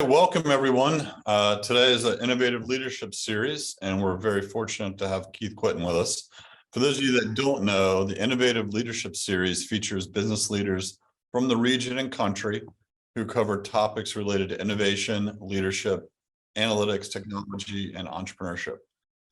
Welcome, everyone. Today is an innovative leadership series, and we're very fortunate to have Keith Quinton with us. For those of you that don't know, the Innovative Leadership Series features business leaders from the region and country who cover topics related to innovation, leadership, analytics, technology, and entrepreneurship.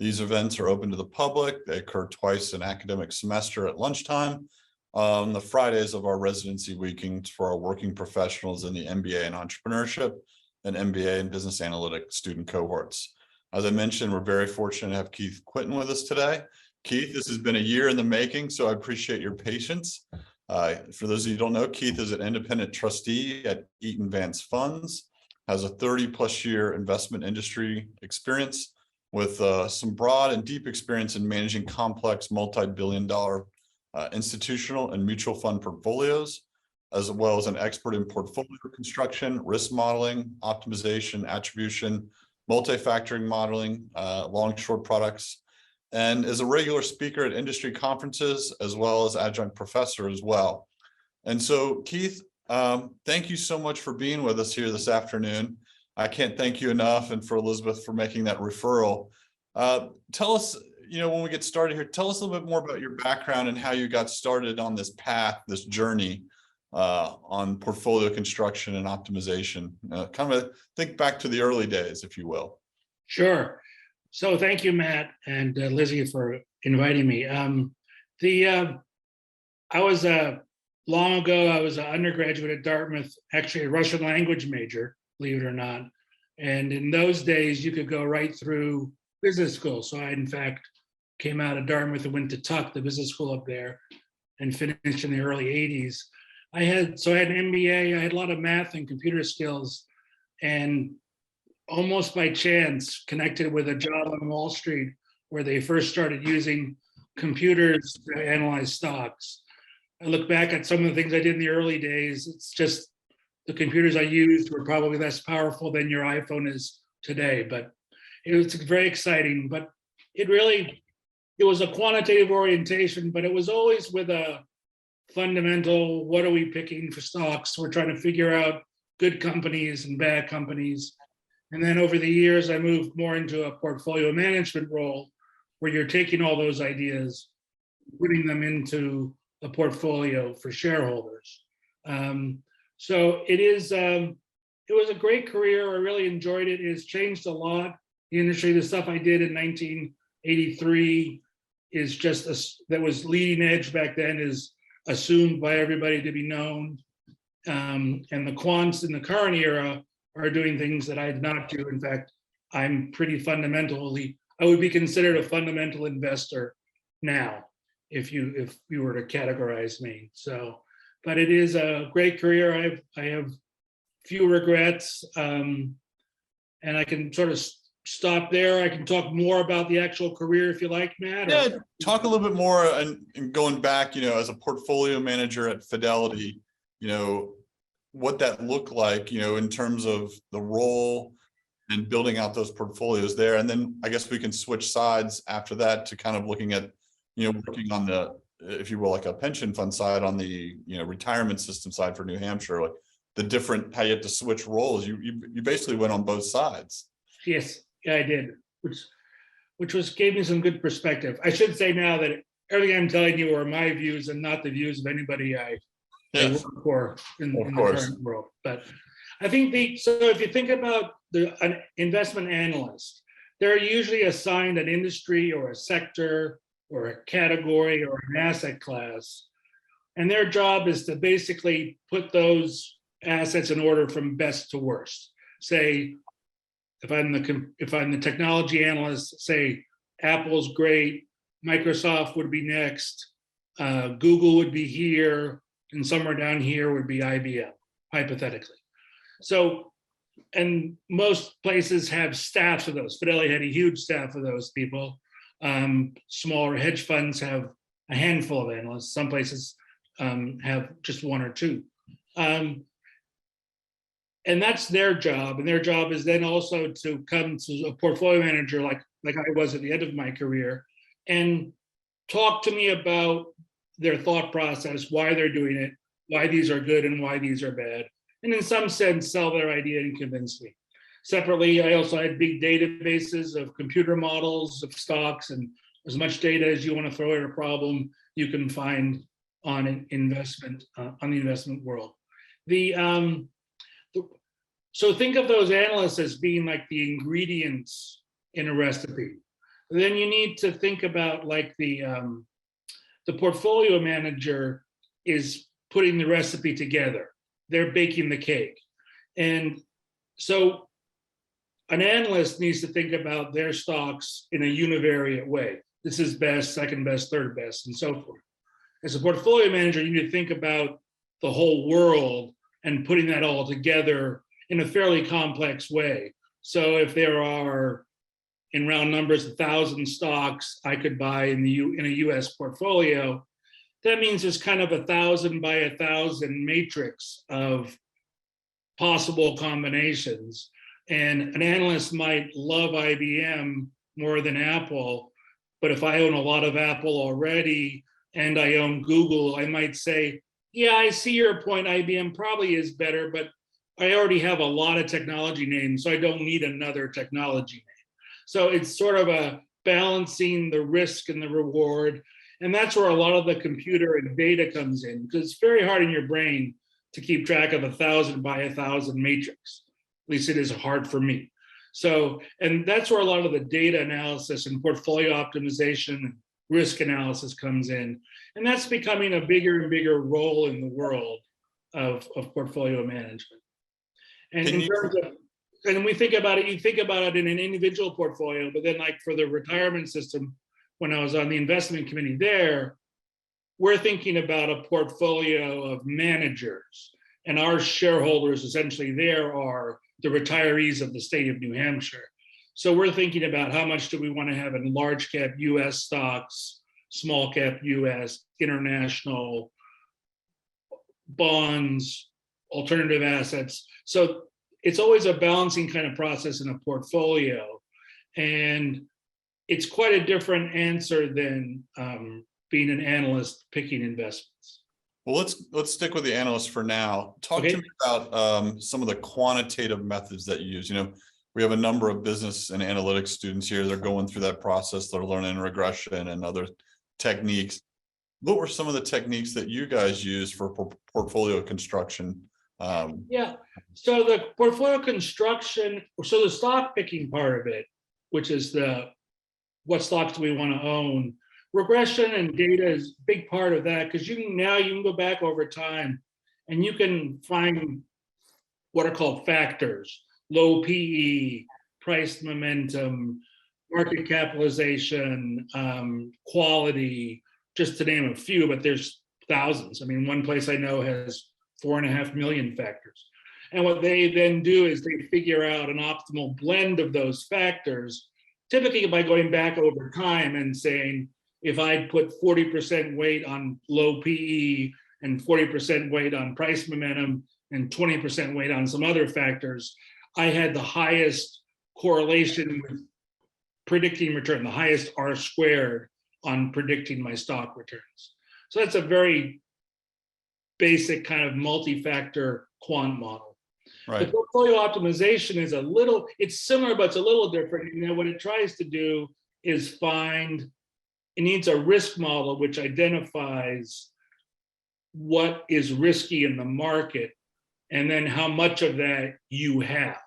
These events are open to the public. They occur twice an academic semester at lunchtime on the Fridays of our residency weekends for our working professionals in the MBA and entrepreneurship and MBA and business analytics student cohorts. As I mentioned, we're very fortunate to have Keith Quinton with us today. Keith, this has been a year in the making, so I appreciate your patience. For those of you who don't know, Keith is an independent trustee at Eaton Vance Funds, has a 30-plus year investment industry experience with some broad and deep experience in managing complex multi-billion-dollar institutional and mutual fund portfolios, as well as an expert in portfolio construction, risk modeling, optimization, attribution, multi-factoring modeling, long-short products, and is a regular speaker at industry conferences, as well as adjunct professor as well. And so, Keith, thank you so much for being with us here this afternoon. I can't thank you enough, and for Elizabeth for making that referral. Tell us, when we get started here, tell us a little bit more about your background and how you got started on this path, this journey on portfolio construction and optimization. Kind of think back to the early days, if you will. Sure. So thank you, Matt and Lizzie, for inviting me. Long ago, I was an undergraduate at Dartmouth, actually a Russian language major, believe it or not. And in those days, you could go right through business school. So I, in fact, came out of Dartmouth and went to Tuck, the business school up there, and finished in the early 80s. I had an MBA, I had a lot of math and computer skills, and almost by chance connected with a job on Wall Street where they first started using computers to analyze stocks. I look back at some of the things I did in the early days. It's just the computers I used were probably less powerful than your iPhone is today, but it was very exciting. But it was a quantitative orientation, but it was always with a fundamental, what are we picking for stocks? We're trying to figure out good companies and bad companies. And then over the years, I moved more into a portfolio management role where you're taking all those ideas, putting them into a portfolio for shareholders. So it was a great career. I really enjoyed it. It has changed a lot. The industry, the stuff I did in 1983 is that was leading edge back then, is assumed by everybody to be known. And the quants in the current era are doing things that I did not do. In fact, I'm pretty fundamentally, I would be considered a fundamental investor now, if you were to categorize me. So, but it is a great career. I have few regrets, and I can sort of stop there. I can talk more about the actual career if you like, Matt. Yeah, talk a little bit more and going back, as a portfolio manager at Fidelity, what that looked like, in terms of the role and building out those portfolios there. And then I guess we can switch sides after that to kind of looking at, working on the, if you will, like a pension fund side, on the, retirement system side for New Hampshire, like the different, how you have to switch roles. You basically went on both sides. Yes, yeah, I did, which gave me some good perspective. I should say now that everything I'm telling you are my views and not the views of anybody I work for in the current world. But I think so if you think about an investment analyst, they're usually assigned an industry or a sector or a category or an asset class. And their job is to basically put those assets in order from best to worst. Say, if I'm the technology analyst, say Apple's great, Microsoft would be next, Google would be here, and somewhere down here would be IBM, hypothetically. So, and most places have staffs of those. Fidelity had a huge staff of those people. Smaller hedge funds have a handful of analysts. Some places have just one or two. And that's their job. And their job is then also to come to a portfolio manager like I was at the end of my career and talk to me about their thought process, why they're doing it, why these are good and why these are bad, and in some sense sell their idea and convince me. Separately, I also had big databases of computer models of stocks, and as much data as you want to throw at a problem, you can find on an investment, on the investment world. So think of those analysts as being like the ingredients in a recipe. Then you need to think about like the portfolio manager is putting the recipe together. They're baking the cake. And so an analyst needs to think about their stocks in a univariate way. This is best, second best, third best, and so forth. As a portfolio manager, you need to think about the whole world and putting that all together in a fairly complex way. So if there are, in round numbers, 1,000 stocks I could buy in a US portfolio, that means there's kind of 1,000 by 1,000 matrix of possible combinations. And an analyst might love IBM more than Apple, but if I own a lot of Apple already and I own Google, I might say, yeah, I see your point, IBM probably is better, but I already have a lot of technology names, so I don't need another technology name. So it's sort of a balancing the risk and the reward. And that's where a lot of the computer and data comes in, because it's very hard in your brain to keep track of 1,000 by 1,000 matrix. At least it is hard for me. So, and that's where a lot of the data analysis and portfolio optimization and risk analysis comes in. And that's becoming a bigger and bigger role in the world of portfolio management. And in terms of, and we think about it, you think about it in an individual portfolio, but then like for the retirement system, when I was on the investment committee there, we're thinking about a portfolio of managers, and our shareholders essentially there are the retirees of the state of New Hampshire. So we're thinking about how much do we want to have in large cap US stocks, small cap US, international, bonds, alternative assets. So it's always a balancing kind of process in a portfolio. And it's quite a different answer than being an analyst picking investments. Well, let's stick with the analyst for now. Talk to me about some of the quantitative methods that you use. You know, we have a number of business and analytics students here. They're going through that process. They're learning regression and other techniques. What were some of the techniques that you guys use for portfolio construction? Yeah, so the portfolio construction, so the stock picking part of it, which is what stocks do we want to own? Regression and data is a big part of that, because you can go back over time and you can find what are called factors: low PE, price momentum, market capitalization, quality, just to name a few, but there's thousands. I mean, one place I know has 4.5 million factors. And what they then do is they figure out an optimal blend of those factors, typically by going back over time and saying, if I put 40% weight on low PE and 40% weight on price momentum and 20% weight on some other factors, I had the highest correlation with predicting return, the highest R squared on predicting my stock returns. So that's a very basic kind of multi-factor quant model. Right. The portfolio optimization is it's similar, but it's a little different. You know, what it tries to do is it needs a risk model which identifies what is risky in the market and then how much of that you have.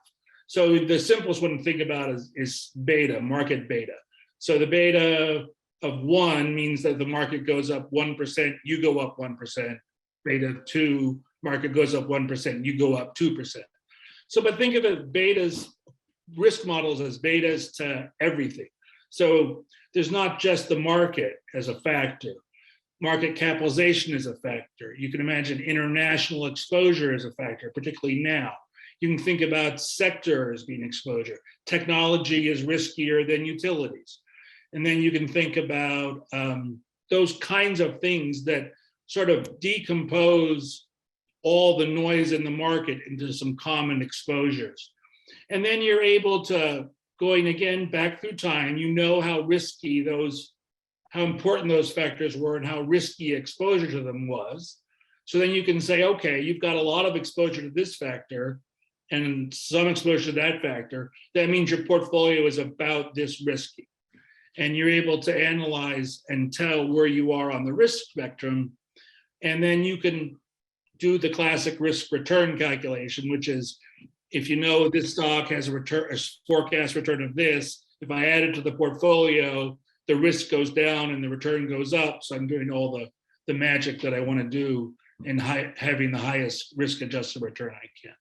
So the simplest one to think about is beta, market beta. So the beta of 1 means that the market goes up 1%, you go up 1%. Beta 2, market goes up 1%, you go up 2%. So, but think of it, risk models as betas to everything. So there's not just the market as a factor. Market capitalization is a factor. You can imagine international exposure as a factor, particularly now. You can think about sector as being exposure. Technology is riskier than utilities. And then you can think about those kinds of things that sort of decompose all the noise in the market into some common exposures. And then you're able to, going again back through time, you know how important those factors were and how risky exposure to them was. So then you can say, okay, you've got a lot of exposure to this factor and some exposure to that factor. That means your portfolio is about this risky. And you're able to analyze and tell where you are on the risk spectrum. And then you can do the classic risk return calculation, which is, if you know this stock has a forecast return of this, if I add it to the portfolio, the risk goes down and the return goes up. So I'm doing all the magic that I want to do in having the highest risk adjusted return I can.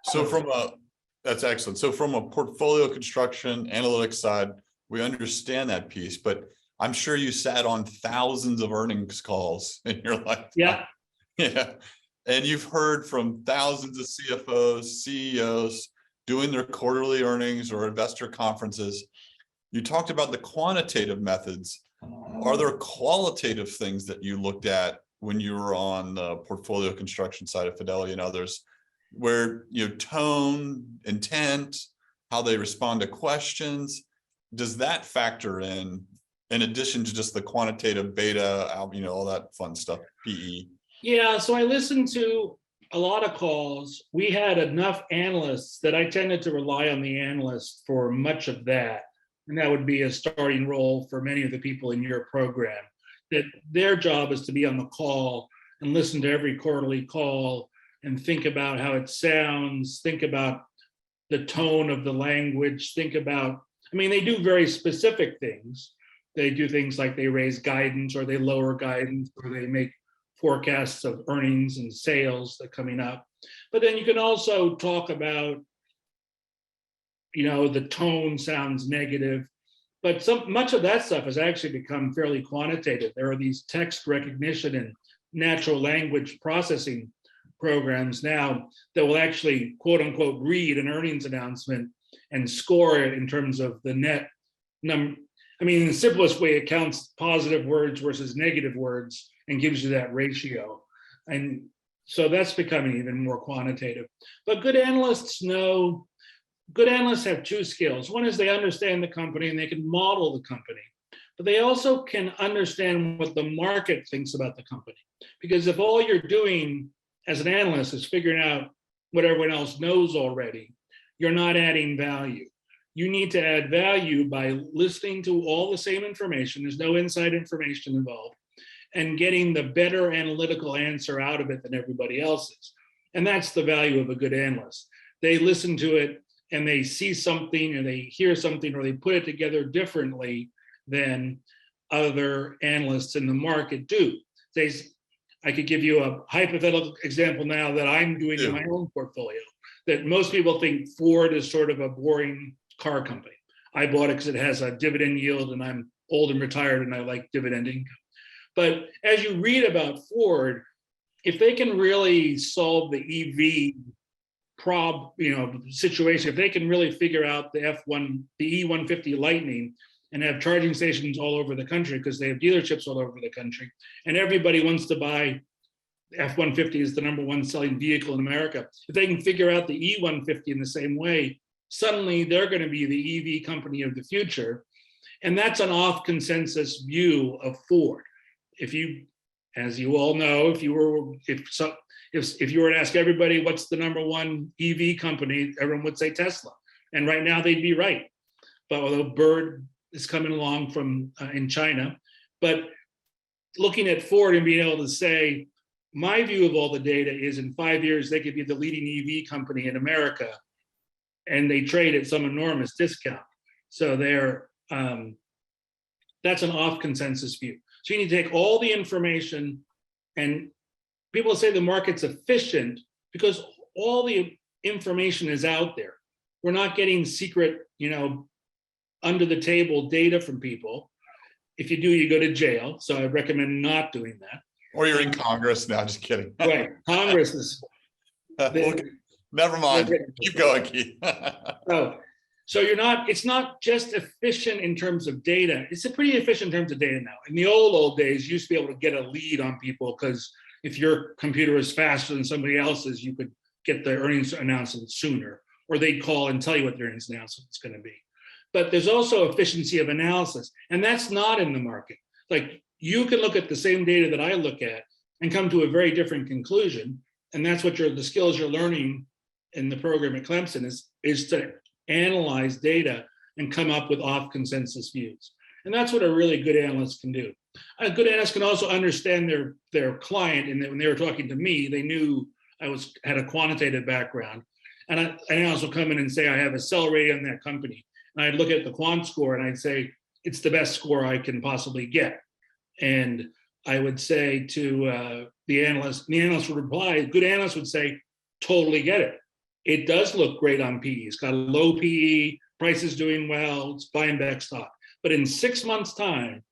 So that's excellent. So from a portfolio construction analytics side, we understand that piece, but I'm sure you sat on thousands of earnings calls in your life. Yeah. Yeah. And you've heard from thousands of CFOs, CEOs doing their quarterly earnings or investor conferences. You talked about the quantitative methods. Are there qualitative things that you looked at when you were on the portfolio construction side of Fidelity and others, where tone, intent, how they respond to questions, does that factor in addition to just the quantitative beta, all that fun stuff, PE? Yeah, so I listened to a lot of calls. We had enough analysts that I tended to rely on the analysts for much of that. And that would be a starting role for many of the people in your program, that their job is to be on the call and listen to every quarterly call and think about how it sounds, think about the tone of the language, think about, they do very specific things. They do things like they raise guidance or they lower guidance or they make forecasts of earnings and sales that are coming up. But then you can also talk about, the tone sounds negative, but much of that stuff has actually become fairly quantitative. There are these text recognition and natural language processing programs now that will actually, quote unquote, read an earnings announcement and score it in terms of the net number. In the simplest way, it counts positive words versus negative words and gives you that ratio. And so that's becoming even more quantitative. But good analysts have two skills. One is they understand the company and they can model the company, but they also can understand what the market thinks about the company. Because if all you're doing as an analyst is figuring out what everyone else knows already, you're not adding value. You need to add value by listening to all the same information. There's no inside information involved, and getting the better analytical answer out of it than everybody else's. And that's the value of a good analyst. They listen to it and they see something or they hear something or they put it together differently than other analysts in the market do. I could give you a hypothetical example now that I'm doing in my own portfolio, that most people think Ford is sort of a boring car company. I bought it because it has a dividend yield and I'm old and retired and I like dividend income. But as you read about Ford, if they can really solve the EV situation, if they can really figure out the E150 Lightning and have charging stations all over the country because they have dealerships all over the country, and everybody wants to buy F-150 is the number one selling vehicle in America. If they can figure out the E150 in the same way, suddenly they're going to be the EV company of the future. And that's an off consensus view of Ford. If you, as you all know, if you were to ask everybody what's the number one EV company, everyone would say Tesla. And right now they'd be right. But although Bird is coming along from in China, but looking at Ford and being able to say, my view of all the data is in 5 years, they could be the leading EV company in America, and they trade at some enormous discount. So that's an off consensus view. So you need to take all the information, and people say the market's efficient because all the information is out there. We're not getting secret, under the table data from people. If you do, you go to jail. So I recommend not doing that. Or you're in Congress now, just kidding. Right, Congress is. Never mind. Keep going, Keith. So it's not just efficient in terms of data. It's pretty efficient in terms of data now. In the old days, you used to be able to get a lead on people because if your computer is faster than somebody else's, you could get the earnings announcement sooner, or they'd call and tell you what the earnings announcement is going to be. But there's also efficiency of analysis, and that's not in the market. Like, you can look at the same data that I look at, and come to a very different conclusion. And that's what the skills you're learning in the program at Clemson is to analyze data and come up with off consensus views. And that's what a really good analyst can do. A good analyst can also understand their client, and when they were talking to me, they knew I had a quantitative background. And I also come in and say, I have a sell rating on that company. And I'd look at the quant score and I'd say, it's the best score I can possibly get. And I would say to the analyst would reply, a good analyst would say, totally get it. It does look great on PE. It's got a low PE, price is doing well, it's buying back stock. But in 6 months' time,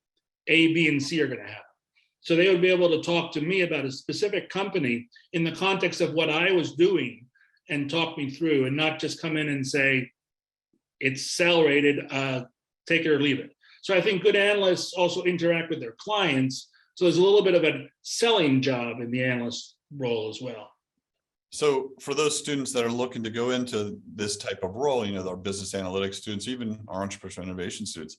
A, B, and C are going to happen. So they would be able to talk to me about a specific company in the context of what I was doing and talk me through, and not just come in and say, it's sell rated, take it or leave it. So I think good analysts also interact with their clients. So there's a little bit of a selling job in the analyst role as well. So for those students that are looking to go into this type of role, our business analytics students, even our entrepreneurial innovation students,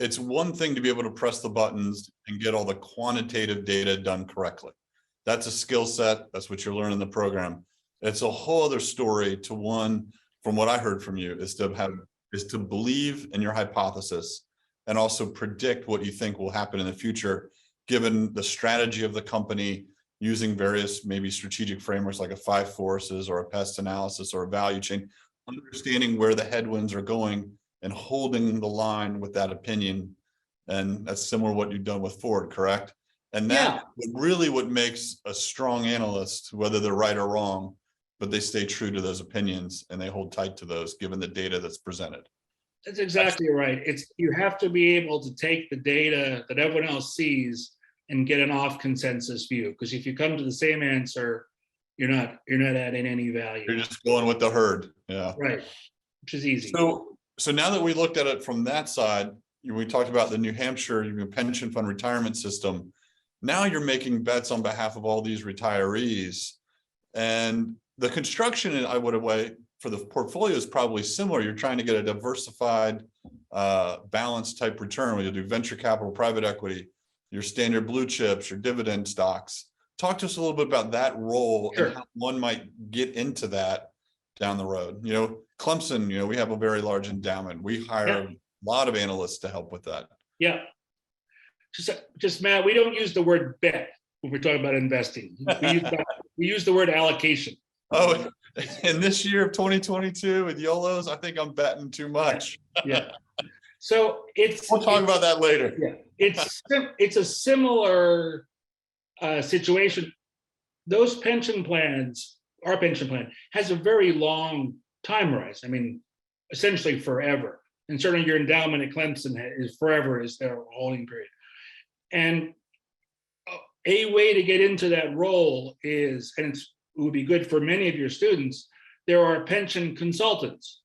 it's one thing to be able to press the buttons and get all the quantitative data done correctly. That's a skill set. That's what you're learning in the program. It's a whole other story to one, from what I heard from you, is to believe in your hypothesis and also predict what you think will happen in the future, given the strategy of the company, using various maybe strategic frameworks like a 5 forces or a pest analysis or a value chain, understanding where the headwinds are going and holding the line with that opinion. And that's similar to what you've done with Ford, correct? And that's really what makes a strong analyst, whether they're right or wrong, but they stay true to those opinions and they hold tight to those given the data that's presented. That's exactly right. You have to be able to take the data that everyone else sees and get an off consensus view. Because if you come to the same answer, you're not adding any value. You're just going with the herd. Yeah. Right. Which is easy. So now that we looked at it from that side, we talked about the New Hampshire pension fund retirement system. Now you're making bets on behalf of all these retirees. And the construction, I would way for the portfolio is probably similar. You're trying to get a diversified, balanced type return. You'll do venture capital, private equity, your standard blue chips, your dividend stocks. Talk to us a little bit about that role. Sure. And how one might get into that down the road. Clemson, we have a very large endowment. We hire a lot of analysts to help with that. Yeah. Just Matt, we don't use the word bet when we're talking about investing. We use the word allocation. Oh, in this year of 2022 with YOLOs, I think I'm betting too much. Yeah. So we'll talk about that later. Yeah. It's a similar situation. Those pension plans, our pension plan has a very long time horizon. I mean, essentially forever. And certainly your endowment at Clemson is forever is their holding period. And a way to get into that role is, and it would be good for many of your students, there are pension consultants.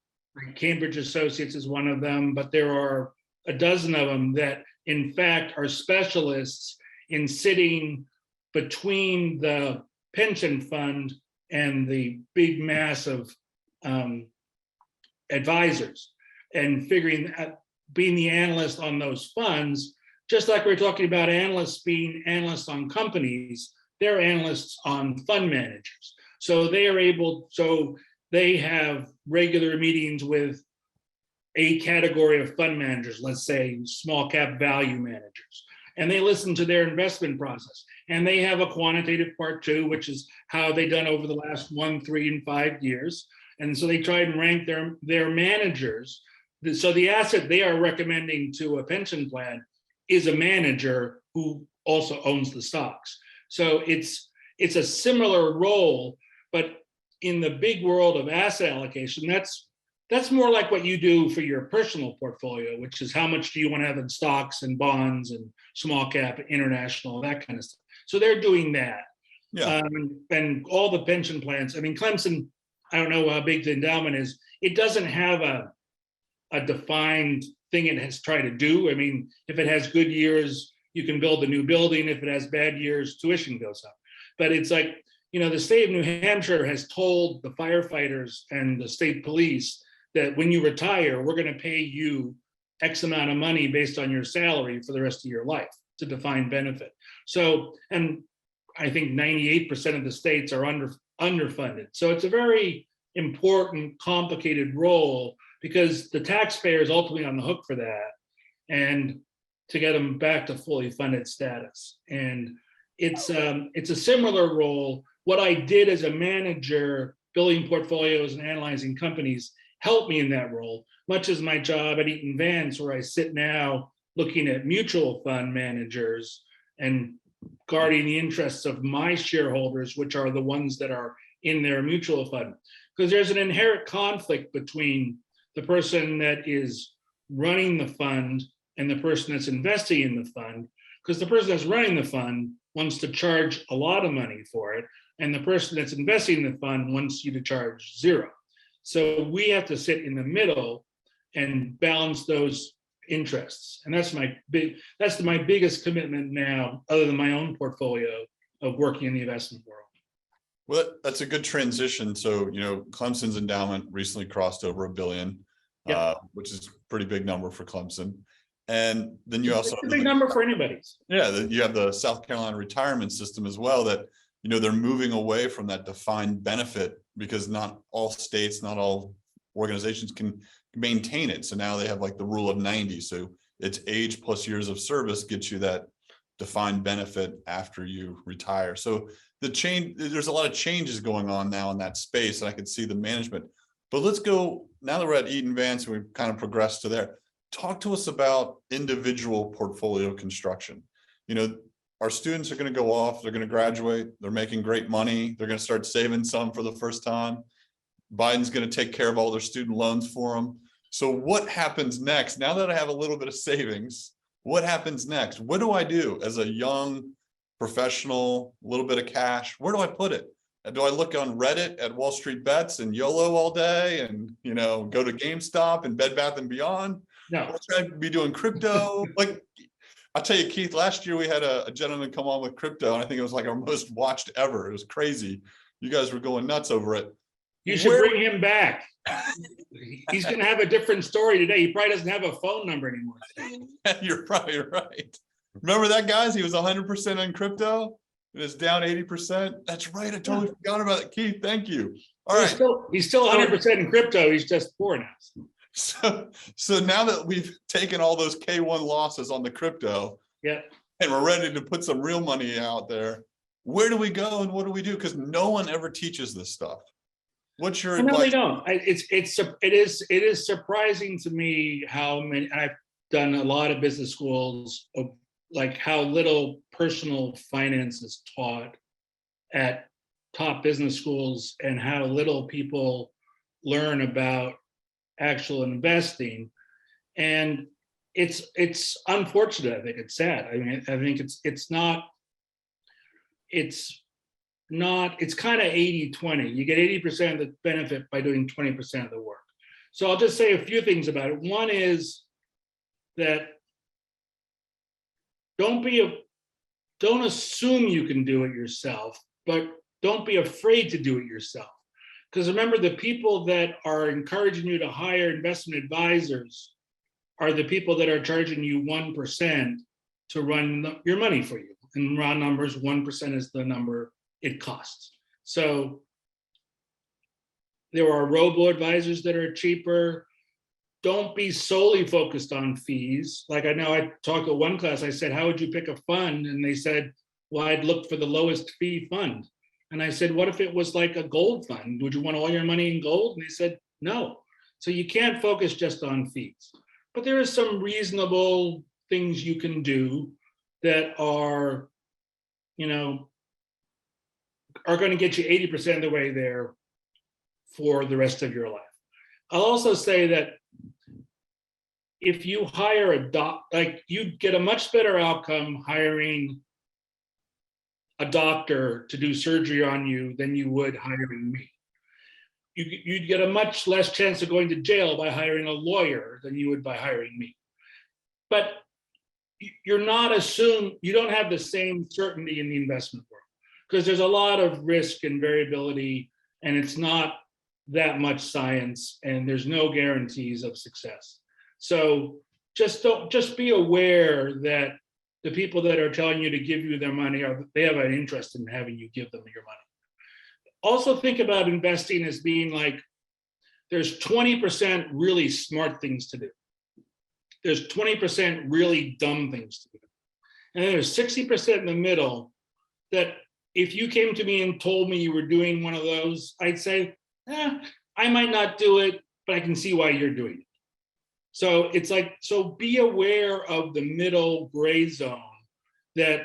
Cambridge Associates is one of them, but there are a dozen of them that in fact are specialists in sitting between the pension fund and the big mass of advisors and being the analyst on those funds, just like we're talking about analysts being analysts on companies, they're analysts on fund managers. So they have regular meetings with a category of fund managers, let's say small cap value managers, and they listen to their investment process. And they have a quantitative part too, which is how they've done over the last 1, 3, and 5 years. And so they try and rank their managers. So the asset they are recommending to a pension plan is a manager who also owns the stocks. So it's a similar role, but in the big world of asset allocation, that's more like what you do for your personal portfolio, which is how much do you want to have in stocks and bonds and small cap, international, that kind of stuff. So they're doing that. Yeah. And all the pension plans, I mean, Clemson, I don't know how big the endowment is. It doesn't have a defined thing it has tried to do. I mean, if it has good years, you can build a new building. If it has bad years, tuition goes up. But it's like, the state of New Hampshire has told the firefighters and the state police that when you retire, we're going to pay you X amount of money based on your salary for the rest of your life. It's a defined benefit. So, and I think 98% of the states are underfunded. So it's a very important, complicated role because the taxpayer is ultimately on the hook for that, and to get them back to fully funded status. And it's a similar role. What I did as a manager, building portfolios and analyzing companies, helped me in that role, much as my job at Eaton Vance, where I sit now looking at mutual fund managers and guarding the interests of my shareholders, which are the ones that are in their mutual fund. Because there's an inherent conflict between the person that is running the fund and the person that's investing in the fund, because the person that's running the fund wants to charge a lot of money for it, and the person that's investing in the fund wants you to charge zero. So we have to sit in the middle and balance those interests. And that's my biggest commitment now, other than my own portfolio, of working in the investment world. Well, that's a good transition. So, Clemson's endowment recently crossed over $1 billion, which is a pretty big number for Clemson. And then you also it's a big number for anybody's. Yeah, you have the South Carolina retirement system as well, that they're moving away from that defined benefit because not all states, not all organizations can maintain it. So now they have like the rule of 90. So it's age plus years of service gets you that defined benefit after you retire. So there's a lot of changes going on now in that space, and I could see the management. But let's go, now that we're at Eaton Vance, we've kind of progressed to there. Talk to us about individual portfolio construction. Our students are going to go off, they're going to graduate, they're making great money, they're going to start saving some for the first time. Biden's going to take care of all their student loans for them. So what happens next? Now that I have a little bit of savings, what happens next? What do I do as a young professional, a little bit of cash? Where do I put it? Do I look on Reddit at Wall Street Bets and YOLO all day and, go to GameStop and Bed Bath & Beyond? No. What should I be doing? Crypto? Like, I'll tell you, Keith, last year we had a gentleman come on with crypto, and I think it was like our most watched ever. It was crazy. You guys were going nuts over it. You should bring him back. He's going to have a different story today. He probably doesn't have a phone number anymore. You're probably right. Remember that, guys? He was 100% in crypto. It is down 80%. That's right. I totally forgot about it. Keith, thank you. All right. He's still 100% in crypto. He's just poor now. So now that we've taken all those K1 losses on the crypto, and we're ready to put some real money out there, where do we go and what do we do? Because no one ever teaches this stuff. What's your advice? No, they don't. It is surprising to me how many. I've done a lot of business schools, like how little personal finance is taught at top business schools, and how little people learn about actual investing. And it's unfortunate. I think it's sad. I mean, I think it's kind of 80-20. You get 80% of the benefit by doing 20% of the work. So I'll just say a few things about it. One is that don't assume you can do it yourself, but don't be afraid to do it yourself. Because remember, the people that are encouraging you to hire investment advisors are the people that are charging you 1% to run your money for you. In raw numbers, 1% is the number it costs. So there are robo-advisors that are cheaper. Don't be solely focused on fees. Like I know I talked at one class, I said, how would you pick a fund? And they said, well, I'd look for the lowest fee fund. And I said, what if it was like a gold fund? Would you want all your money in gold? And they said, no. So you can't focus just on fees. But there are some reasonable things you can do that are, are going to get you 80% of the way there for the rest of your life. I'll also say that if you hire you get a much better outcome hiring a doctor to do surgery on you than you would hiring me. You'd get a much less chance of going to jail by hiring a lawyer than you would by hiring me. But you don't have the same certainty in the investment world, because there's a lot of risk and variability, and it's not that much science, and there's no guarantees of success. So just be aware that the people that are telling you to give you their money they have an interest in having you give them your money. Also think about investing as being like, there's 20% really smart things to do. There's 20% really dumb things to do. And then there's 60% in the middle that if you came to me and told me you were doing one of those, I'd say, I might not do it, but I can see why you're doing it. So it's like, so be aware of the middle gray zone that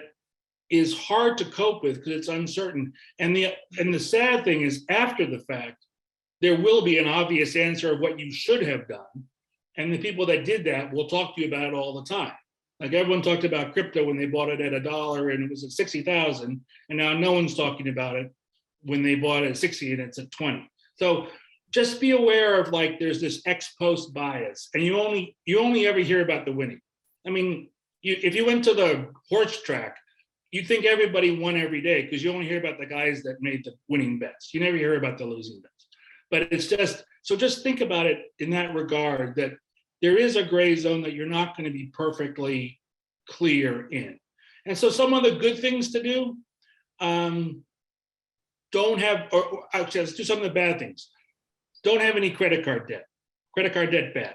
is hard to cope with because it's uncertain. And the sad thing is, after the fact, there will be an obvious answer of what you should have done. And the people that did that will talk to you about it all the time. Like everyone talked about crypto when they bought it at $1 and it was at 60,000. And now no one's talking about it when they bought it at 60 and it's at 20. So just be aware of like, there's this ex post bias, and you only ever hear about the winning. I mean, if you went to the horse track, you'd think everybody won every day because you only hear about the guys that made the winning bets. You never hear about the losing bets. But it's just, so just think about it in that regard, that there is a gray zone that you're not going to be perfectly clear in. And so some of the good things to do, don't have, or actually, let's do some of the bad things. Don't have any credit card debt. Credit card debt, bad.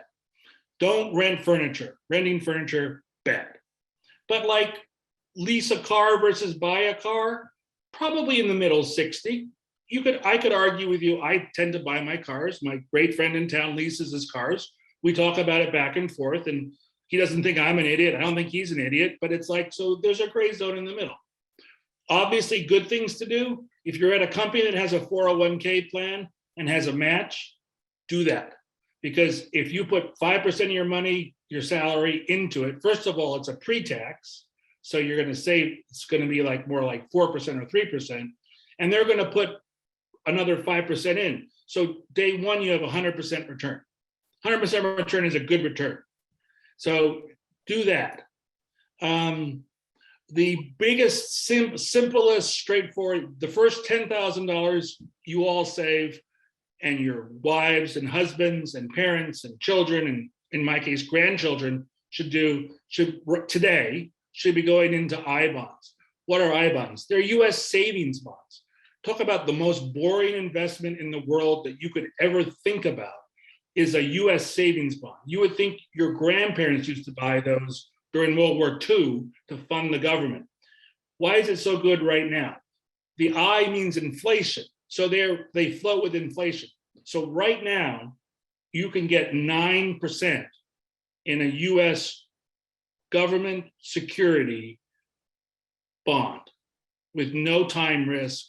Don't rent furniture. Renting furniture, bad. But like lease a car versus buy a car, probably in the middle 60. I could argue with you. I tend to buy my cars. My great friend in town leases his cars. We talk about it back and forth, and he doesn't think I'm an idiot. I don't think he's an idiot, but it's like, so there's a gray zone in the middle. Obviously, good things to do. If you're at a company that has a 401k plan and has a match, do that. Because if you put 5% of your money, your salary into it, first of all, it's a pre-tax. So you're going to save, it's going to be like more like 4% or 3%. And they're going to put another 5% in. So day one, you have 100% return. 100% return is a good return. So do that. The biggest, simplest, straightforward, the first $10,000 you all save, and your wives and husbands and parents and children, and in my case, grandchildren, should be going into iBonds. What are iBonds? They're US savings bonds. Talk about the most boring investment in the world that you could ever think about is a US savings bond. You would think your grandparents used to buy those during World War II to fund the government. Why is it so good right now? The I means inflation. So they float with inflation. So right now, you can get 9% in a US government security bond with no time risk.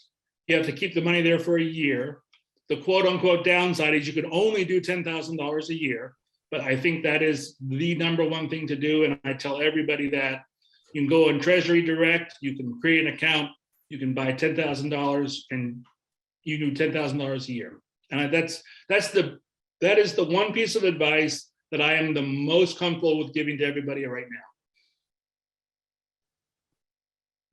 You have to keep the money there for a year. The quote unquote downside is you can only do $10,000 a year, but I think that is the number one thing to do. And I tell everybody that you can go on Treasury Direct, you can create an account, you can buy $10,000 and you do $10,000 a year. And that is the one piece of advice that I am the most comfortable with giving to everybody right now.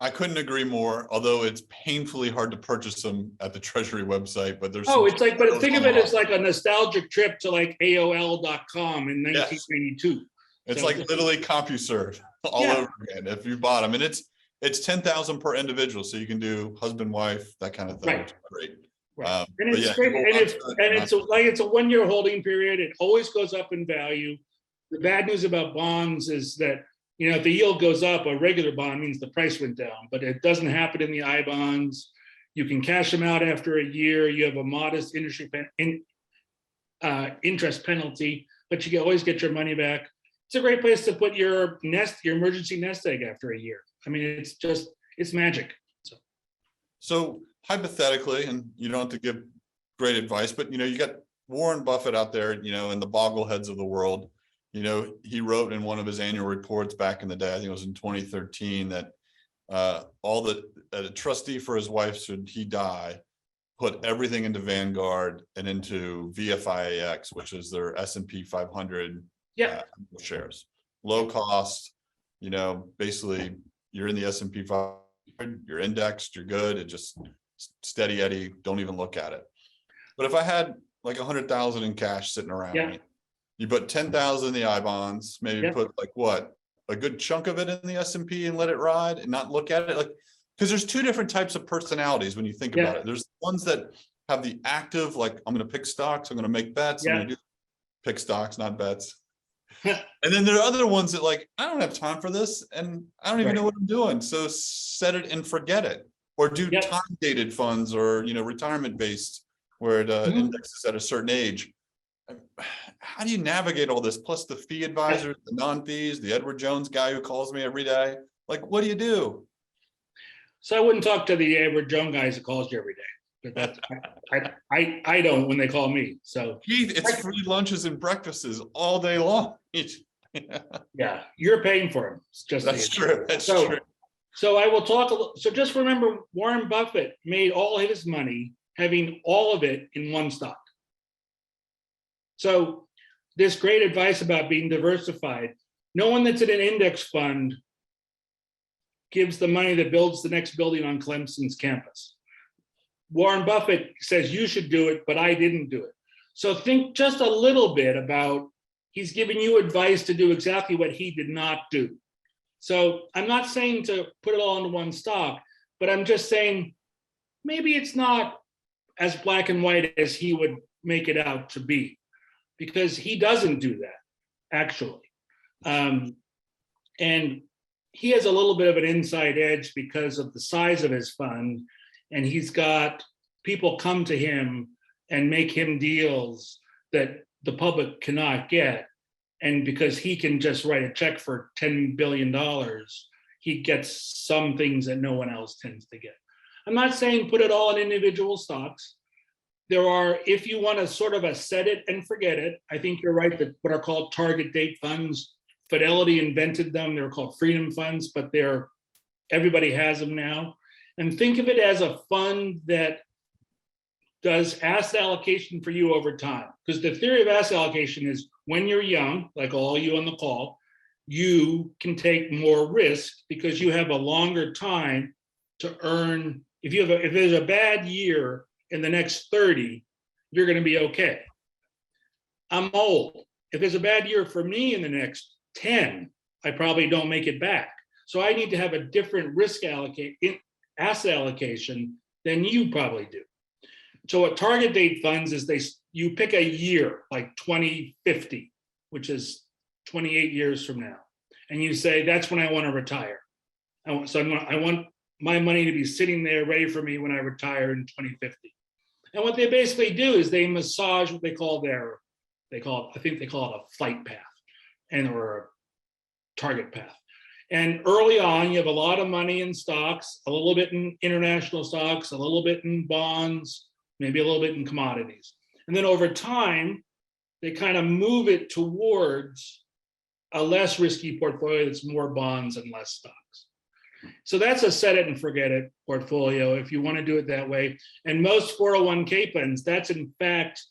I couldn't agree more, although it's painfully hard to purchase them at the Treasury website, but there's it's like, but think of it as like a nostalgic trip to like AOL.com in 1992. Yes. It's so, like literally CompuServe all over again if you bought them. And it's 10,000 per individual. So you can do husband, wife, that kind of thing. Right. Great. Right. And it's great. It's a 1 year holding period. It always goes up in value. The bad news about bonds is that, you know, if the yield goes up, a regular bond means the price went down, but it doesn't happen in the iBonds. You can cash them out after a year. You have a modest interest penalty, but you can always get your money back. It's a great place to put your emergency nest egg after a year. I mean, it's magic. So hypothetically, and you don't have to give great advice, but, you know, you got Warren Buffett out there, you know, and the boggleheads of the world. You know, he wrote in one of his annual reports back in the day, I think it was in 2013, that a trustee for his wife, should he die, put everything into Vanguard and into VFIAX, which is their S&P 500 shares. Low cost, you know, basically you're in the S&P 500, you're indexed, you're good. It just steady Eddie, don't even look at it. But if I had like 100,000 in cash sitting around me, you put 10,000 in the iBonds, maybe put like what, a good chunk of it in the S&P and let it ride and not look at it? Like, because there's two different types of personalities when you think about it. There's ones that have the active, like, I'm going to pick stocks, I'm going to make bets, I'm going to pick stocks, not bets. And then there are other ones that, like, I don't have time for this and I don't even know what I'm doing. So set it and forget it, or do time dated funds, or, retirement based, where it indexes at a certain age. How do you navigate all this? Plus the fee advisors, the non-fees, the Edward Jones guy who calls me every day. Like, what do you do? So I wouldn't talk to the Edward Jones guys that calls you every day, but that's I don't when they call me. So Keith, it's free lunches and breakfasts all day long. Yeah, you're paying for them. It's just That's true. That's true. So I will talk a little. So just remember, Warren Buffett made all his money having all of it in one stock. So this great advice about being diversified. No one that's in an index fund gives the money that builds the next building on Clemson's campus. Warren Buffett says you should do it, but I didn't do it. So think just a little bit about, he's giving you advice to do exactly what he did not do. So I'm not saying to put it all into one stock, but I'm just saying maybe it's not as black and white as he would make it out to be, because he doesn't do that, actually. And he has a little bit of an inside edge because of the size of his fund, and he's got people come to him and make him deals that the public cannot get. And because he can just write a check for $10 billion, he gets some things that no one else tends to get. I'm not saying put it all in individual stocks. There are, if you want to sort of a set it and forget it, I think you're right that what are called target date funds, Fidelity invented them. They're called freedom funds, but everybody has them now. And think of it as a fund that does asset allocation for you over time. Because the theory of asset allocation is when you're young, like all you on the call, you can take more risk because you have a longer time to earn. If there's a bad year in the next 30, you're going to be okay. I'm old. If there's a bad year for me in the next 10, I probably don't make it back. So I need to have a different asset allocation than you probably do. So what target date funds is you pick a year, like 2050, which is 28 years from now. And you say, that's when I want to retire. I want my money to be sitting there ready for me when I retire in 2050. And what they basically do is they massage what they call I think they call it a flight path or a target path. And early on, you have a lot of money in stocks, a little bit in international stocks, a little bit in bonds, maybe a little bit in commodities. And then over time, they kind of move it towards a less risky portfolio that's more bonds and less stocks. So that's a set it and forget it portfolio if you want to do it that way. And most 401k funds, that's in fact,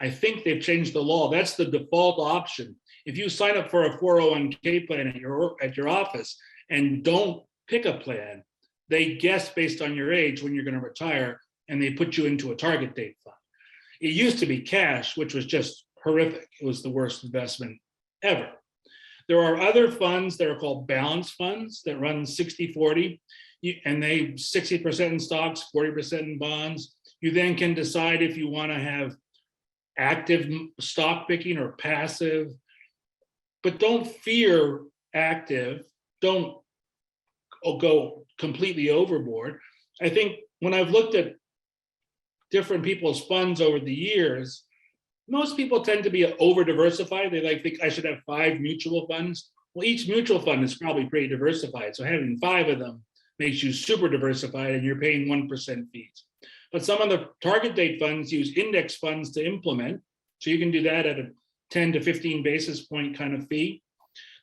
I think they've changed the law. That's the default option. If you sign up for a 401k plan at your office and don't pick a plan, they guess based on your age when you're going to retire, and they put you into a target date fund. It used to be cash, which was just horrific. It was the worst investment ever. There are other funds that are called balanced funds that run 60-40, and they 60% in stocks, 40% in bonds. You then can decide if you want to have active stock picking or passive, but don't fear active. Don't go completely overboard. I think when I've looked at different people's funds over the years, most people tend to be over diversified. They think I should have 5 mutual funds. Well, each mutual fund is probably pretty diversified. So having 5 of them makes you super diversified and you're paying 1% fees. But some of the target date funds use index funds to implement. So you can do that at a 10 to 15 basis point kind of fee.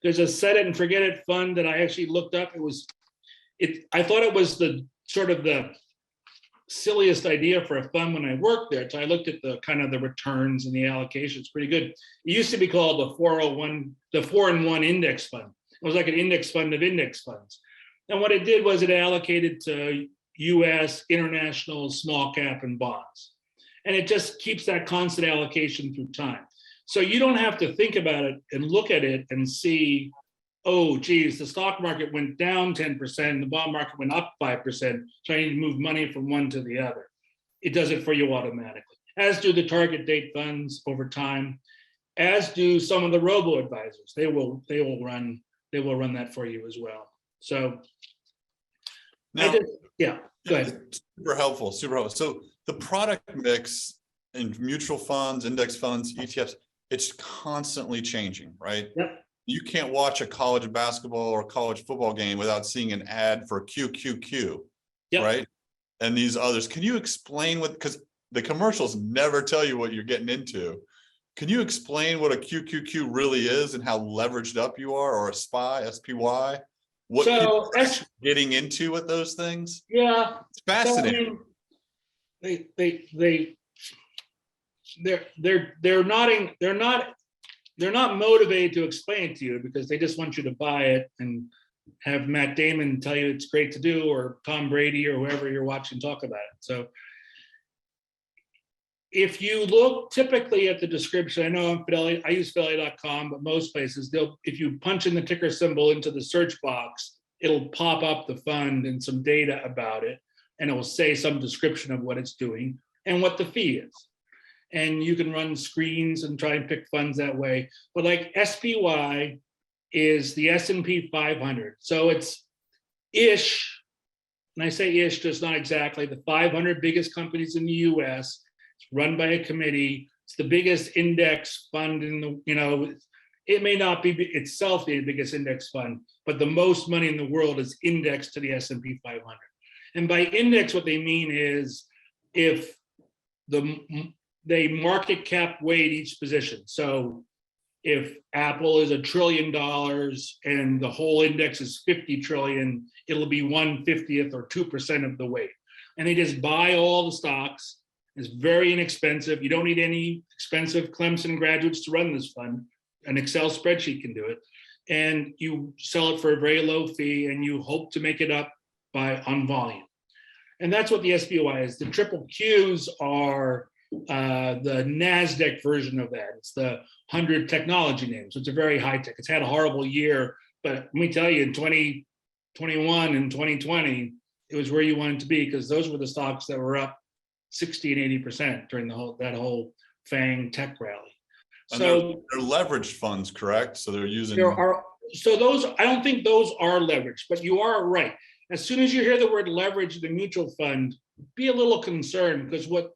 There's a set it and forget it fund that I actually looked up. I thought it was the sort of the silliest idea for a fund when I worked there. So I looked at the kind of the returns and the allocations, pretty good. It used to be called the 4-in-1 index fund. It was like an index fund of index funds. And what it did was it allocated to US, international, small cap, and bonds. And it just keeps that constant allocation through time. So you don't have to think about it and look at it and see, oh, geez, the stock market went down 10%, the bond market went up 5%, so I need to move money from one to the other. It does it for you automatically, as do the target date funds over time, as do some of the robo advisors. They will run that for you as well. So Now, yeah, go ahead. Super helpful, super helpful. So the product mix in mutual funds, index funds, ETFs, it's constantly changing, right? Yep. You can't watch a college basketball or college football game without seeing an ad for QQQ, Yep. right? And these others. Can you explain what, because the commercials never tell you what you're getting into. Can you explain what a QQQ really is and how leveraged up you are, or a SPY? What So people are getting into with those things? yeah, It's fascinating. so, I mean, they're not motivated to explain it to you because they just want you to buy it and have Matt Damon tell you it's great to do, or Tom Brady or whoever you're watching talk about it. So if you look typically at the description, I know I use Fidelity.com, but most places, if you punch in the ticker symbol into the search box, it'll pop up the fund and some data about it, and it will say some description of what it's doing and what the fee is. And you can run screens and try and pick funds that way. But like SPY is the S&P 500. So it's ish, and I say ish, just not exactly, the 500 biggest companies in the US. It's run by a committee. It's the biggest index fund in the, it may not be itself the biggest index fund, but the most money in the world is indexed to the S&P 500. And by index, what they mean is if they market cap weight each position. So if Apple is $1 trillion and the whole index is 50 trillion, it'll be 1/50th or 2% of the weight. And they just buy all the stocks. It's very inexpensive. You don't need any expensive Clemson graduates to run this fund. An Excel spreadsheet can do it. And you sell it for a very low fee, and you hope to make it up on volume. And that's what the SPY is. The triple Qs are the NASDAQ version of that. It's the 100 technology names. It's a very high tech. It's had a horrible year, but let me tell you, in 2021 and 2020, it was where you wanted to be, because those were the stocks that were up 60 and 80% during that whole FANG tech rally. And So they're leveraged funds, correct? So they're using. Those, I don't think those are leveraged, but you are right. As soon as you hear the word leverage in the mutual fund, be a little concerned, because what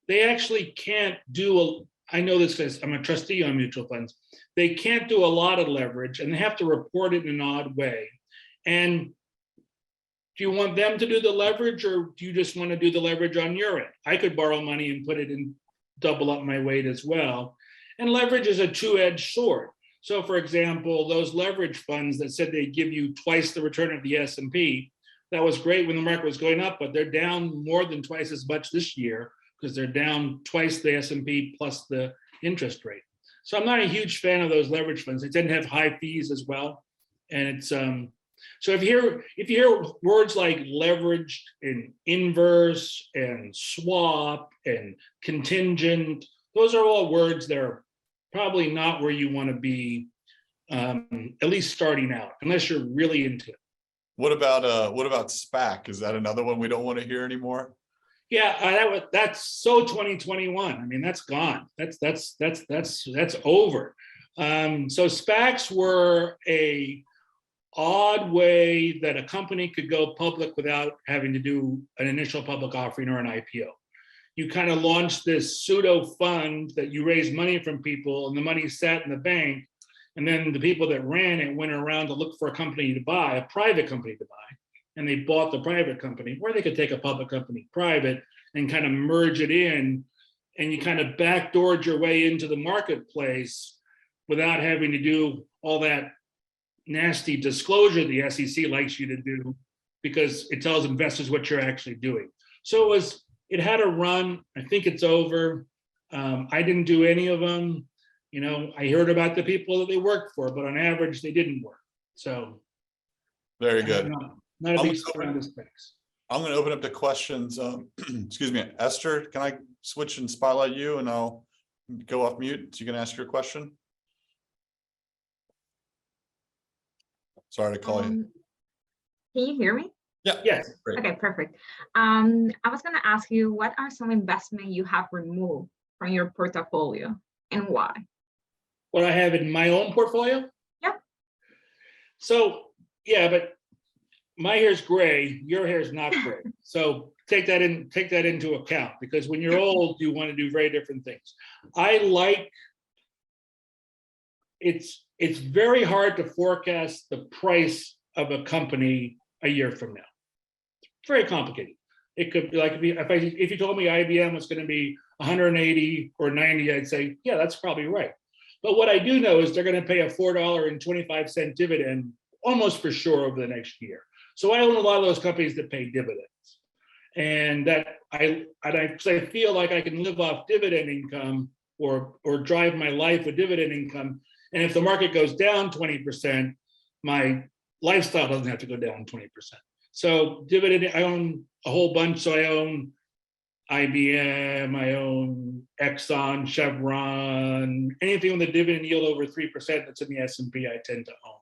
they actually can't do, I know this because I'm a trustee on mutual funds, they can't do a lot of leverage, and they have to report it in an odd way. And do you want them to do the leverage, or do you just want to do the leverage on your end? I could borrow money and put it in, double up my weight as well. And leverage is a two-edged sword. So for example, those leverage funds that said they give you twice the return of the S&P, that was great when the market was going up, but they're down more than twice as much this year, because they're down twice the S&P plus the interest rate. So I'm not a huge fan of those leverage funds. They tend to have high fees as well. And it's so if you hear words like leveraged and inverse and swap and contingent, those are all words that are probably not where you want to be, at least starting out, unless you're really into it. What about SPAC? Is that another one we don't want to hear anymore? Yeah, that's so 2021. I mean, that's gone. That's over. So SPACs were a odd way that a company could go public without having to do an initial public offering or an IPO. You kind of launched this pseudo fund that you raise money from people, and the money sat in the bank, and then the people that ran it went around to look for a company to buy, a private company to buy, and they bought the private company, or they could take a public company private and kind of merge it in, and you kind of backdoored your way into the marketplace without having to do all that nasty disclosure the SEC likes you to do, because it tells investors what you're actually doing. So it had a run. I think it's over. I didn't do any of them. I heard about the people that they worked for, but on average, they didn't work. So very good. Not a big fan of the specs. I'm going to open up to questions. Excuse me, Esther, can I switch and spotlight you, and I'll go off mute so you can ask your question? Sorry to call you. Can you hear me? Yeah. Yes. Great. Okay, perfect. I was going to ask you, what are some investments you have removed from your portfolio and why? What I have in my own portfolio? Yep. So, yeah, but my hair's gray, your hair's not gray. So take that into account, because when you're old, you want to do very different things. It's very hard to forecast the price of a company a year from now. It's very complicated. It could be like, if you told me IBM was going to be 180 or 90, I'd say, yeah, that's probably right. But what I do know is they're going to pay a $4.25 dividend almost for sure over the next year. So I own a lot of those companies that pay dividends. And I feel like I can live off dividend income or drive my life with dividend income. And if the market goes down 20%, my lifestyle doesn't have to go down 20%. So dividend, I own a whole bunch. So I own IBM, I own Exxon, Chevron, anything with a dividend yield over 3% that's in the S&P, I tend to own.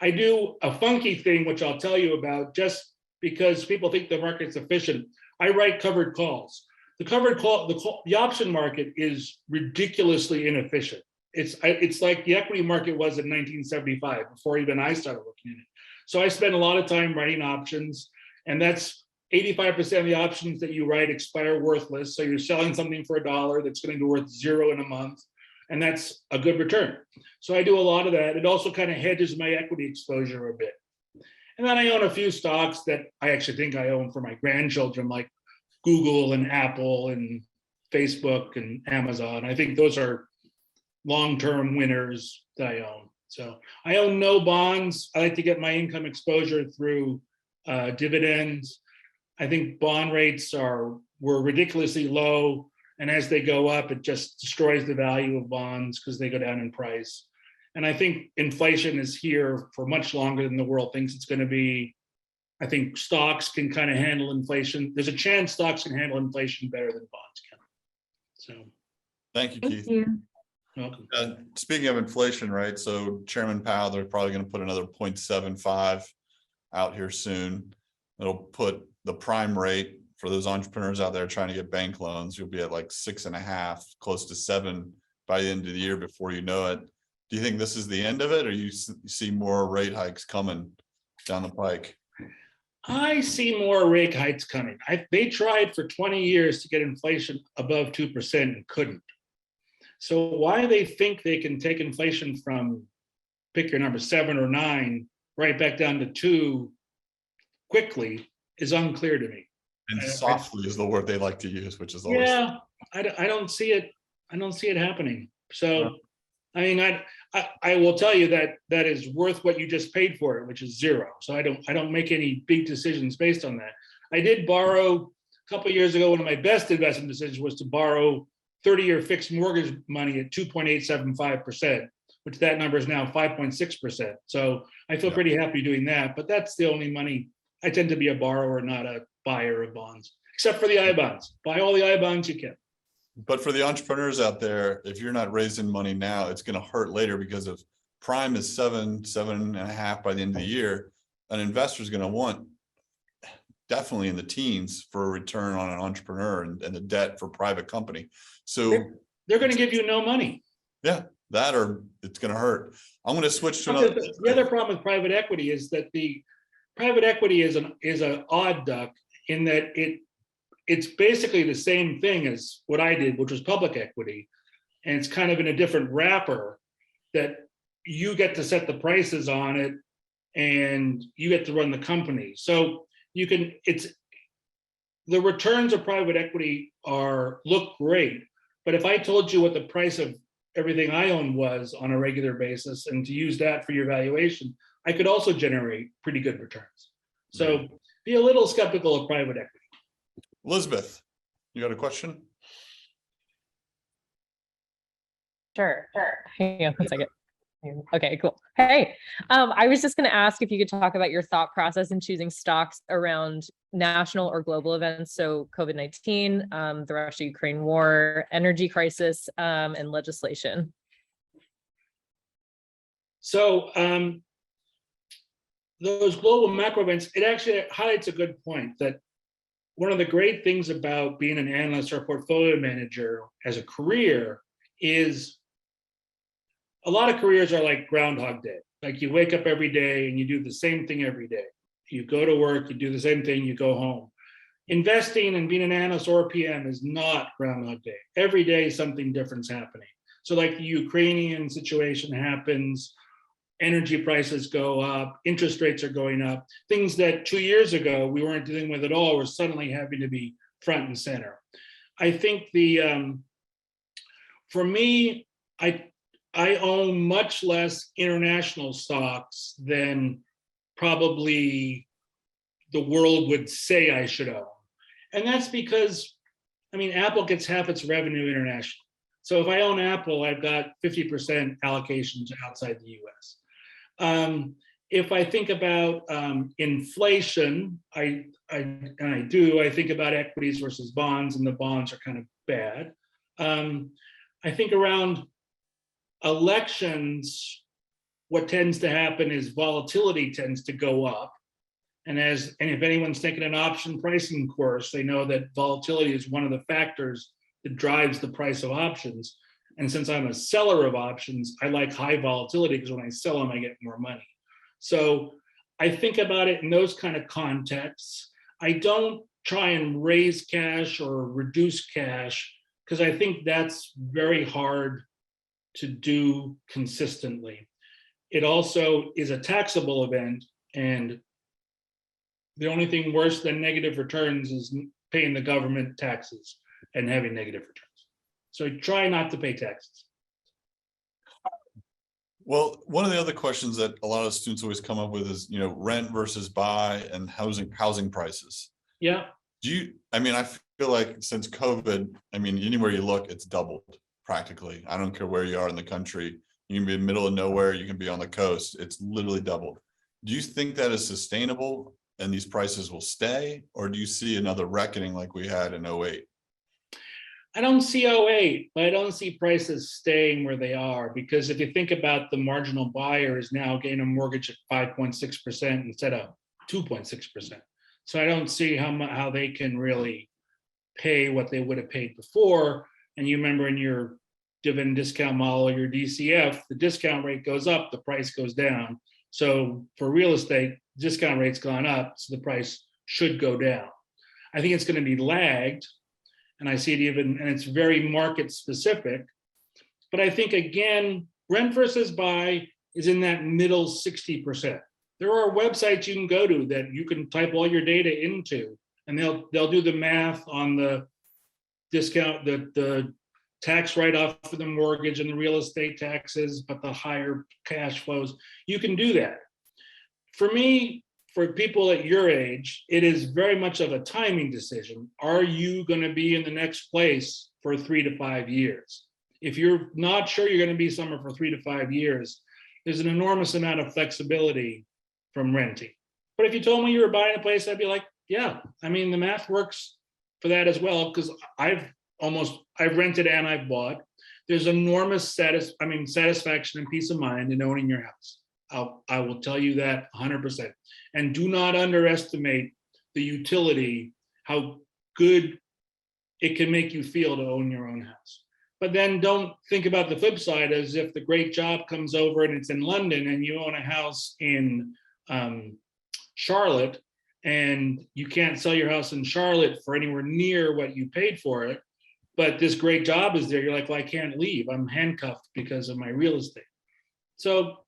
I do a funky thing, which I'll tell you about, just because people think the market's efficient. I write covered calls. The option market is ridiculously inefficient. It's like the equity market was in 1975, before even I started looking at it. So I spend a lot of time writing options, and that's 85% of the options that you write expire worthless. So you're selling something for $1 that's going to be worth $0 in a month, and that's a good return. So I do a lot of that. It also kind of hedges my equity exposure a bit. And then I own a few stocks that I actually think I own for my grandchildren, like Google and Apple and Facebook and Amazon. I think those are long-term winners that I own. So I own no bonds. I like to get my income exposure through dividends. I think bond rates were ridiculously low, and as they go up, it just destroys the value of bonds because they go down in price. And I think inflation is here for much longer than the world thinks it's going to be. I think stocks can kind of handle inflation. There's a chance stocks can handle inflation better than bonds can. So, Thank you, Keith. Thank you. welcome. Speaking of inflation, right? So Chairman Powell, they're probably going to put another 0.75 out here soon. It'll put the prime rate for those entrepreneurs out there trying to get bank loans. You'll be at like 6.5, close to 7 by the end of the year before you know it. Do you think this is the end of it, or you see more rate hikes coming down the pike? I see more rate hikes coming. They tried for 20 years to get inflation above 2% and couldn't. So why they think they can take inflation from, pick your number, 7 or 9, right back down to 2 quickly is unclear to me. And softly is the word they like to use, which is always. Yeah, I don't see it. I don't see it happening. So, I mean, I will tell you that is worth what you just paid for it, which is 0. So I don't make any big decisions based on that. I did borrow a couple of years ago. One of my best investment decisions was to borrow 30-year fixed mortgage money at 2.875%, which that number is now 5.6%. So I feel pretty happy doing that. But that's the only money. I tend to be a borrower, not a buyer of bonds, except for the iBonds. Buy all the iBonds you can. But for the entrepreneurs out there, if you're not raising money now, it's going to hurt later, because if prime is 7.5 by the end of the year, an investor is going to want definitely in the teens for a return on an entrepreneur and the debt for private company. So they're going to give you no money. Yeah, that or it's going to hurt. I'm going to switch to another. The other problem with private equity is that the private equity is an odd duck in that it's basically the same thing as what I did, which was public equity. And it's kind of in a different wrapper that you get to set the prices on it and you get to run the company. So the returns of private equity look great. But if I told you what the price of everything I own was on a regular basis and to use that for your valuation, I could also generate pretty good returns. So be a little skeptical of private equity. Elizabeth, you got a question? Sure. Hang on one second. Okay, cool. Hey, I was just going to ask if you could talk about your thought process in choosing stocks around national or global events. So COVID-19, the Russia-Ukraine war, energy crisis, and legislation. So those global macro events, it actually highlights a good point that one of the great things about being an analyst or portfolio manager as a career is a lot of careers are like Groundhog Day. Like you wake up every day and you do the same thing every day. You go to work, you do the same thing, you go home. Investing and being an analyst or a PM is not Groundhog Day. Every day something different's happening. So like the Ukrainian situation happens, energy prices go up, interest rates are going up. Things that 2 years ago we weren't dealing with at all were suddenly having to be front and center. I think for me, I own much less international stocks than probably the world would say I should own. And that's because, I mean, Apple gets half its revenue internationally. So if I own Apple, I've got 50% allocations outside the US. If I think about inflation, I think about equities versus bonds, and the bonds are kind of bad. I think around elections, what tends to happen is volatility tends to go up. And if anyone's taken an option pricing course, they know that volatility is one of the factors that drives the price of options. And since I'm a seller of options, I like high volatility because when I sell them, I get more money. So I think about it in those kind of contexts. I don't try and raise cash or reduce cash because I think that's very hard to do consistently. It also is a taxable event, and the only thing worse than negative returns is paying the government taxes and having negative returns. So try not to pay taxes. Well, one of the other questions that a lot of students always come up with is, rent versus buy and housing prices. Yeah. I feel like since COVID, anywhere you look, it's doubled practically. I don't care where you are in the country. You can be in the middle of nowhere, you can be on the coast. It's literally doubled. Do you think that is sustainable and these prices will stay? Or do you see another reckoning like we had in 08? I don't see 08, but I don't see prices staying where they are, because if you think about the marginal buyer is now getting a mortgage at 5.6% instead of 2.6%. So I don't see how they can really pay what they would have paid before. And you remember in your dividend discount model, your DCF, the discount rate goes up, the price goes down. So for real estate, discount rate's gone up, so the price should go down. I think it's going to be lagged, and I see it and it's very market specific. But I think, again, rent versus buy is in that middle 60%. There are websites you can go to that you can type all your data into, and they'll do the math on the discount, the tax write-off for the mortgage and the real estate taxes, but the higher cash flows. You can do that. For me, for people at your age, it is very much of a timing decision. Are you going to be in the next place for 3 to 5 years? If you're not sure you're going to be somewhere for 3 to 5 years, there's an enormous amount of flexibility from renting. But if you told me you were buying a place, I'd be like, yeah, the math works for that as well, because I've rented and I've bought. There's enormous satisfaction and peace of mind in owning your house. I will tell you that 100%. And do not underestimate the utility, how good it can make you feel to own your own house. But then don't think about the flip side as if the great job comes over and it's in London and you own a house in Charlotte, and you can't sell your house in Charlotte for anywhere near what you paid for it. But this great job is there. You're like, well, I can't leave. I'm handcuffed because of my real estate. So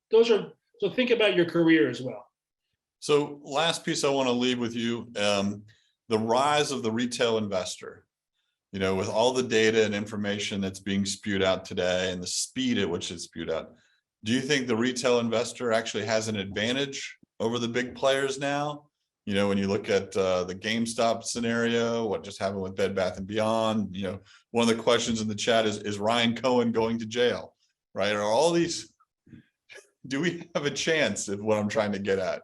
think about your career as well. So last piece I want to leave with you, the rise of the retail investor, with all the data and information that's being spewed out today and the speed at which it's spewed out. Do you think the retail investor actually has an advantage over the big players now? When you look at the GameStop scenario, what just happened with Bed Bath & Beyond, one of the questions in the chat is Ryan Cohen going to jail, right? Are all these, do we have a chance is what I'm trying to get at?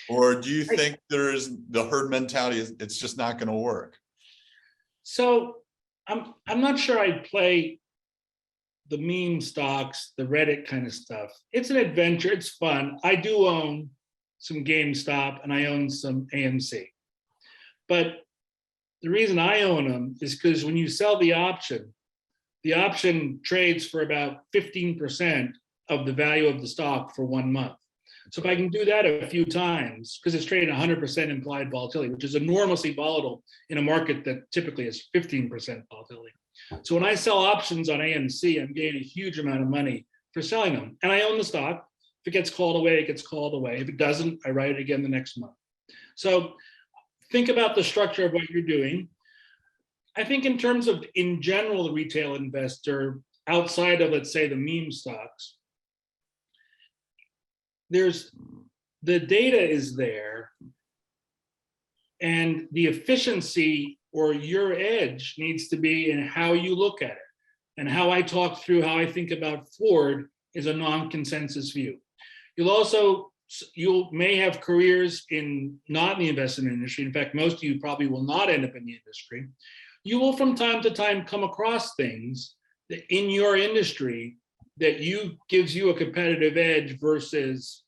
Or do you think there's the herd mentality, it's just not going to work? So I'm not sure I'd play the meme stocks, the Reddit kind of stuff. It's an adventure. It's fun. I do own some GameStop, and I own some AMC. But the reason I own them is because when you sell the option trades for about 15% of the value of the stock for 1 month. So if I can do that a few times, because it's trading 100% implied volatility, which is enormously volatile in a market that typically is 15% volatility. So when I sell options on AMC, I'm getting a huge amount of money for selling them. And I own the stock. If it gets called away, it gets called away. If it doesn't, I write it again the next month. So think about the structure of what you're doing. I think in terms of, in general, the retail investor, outside of, let's say, the meme stocks, the data is there, and the efficiency or your edge needs to be in how you look at it. And how I talk through how I think about Ford is a non-consensus view. You may have careers not in the investment industry. In fact, most of you probably will not end up in the industry. You will from time to time come across things that in your industry that gives you a competitive edge versus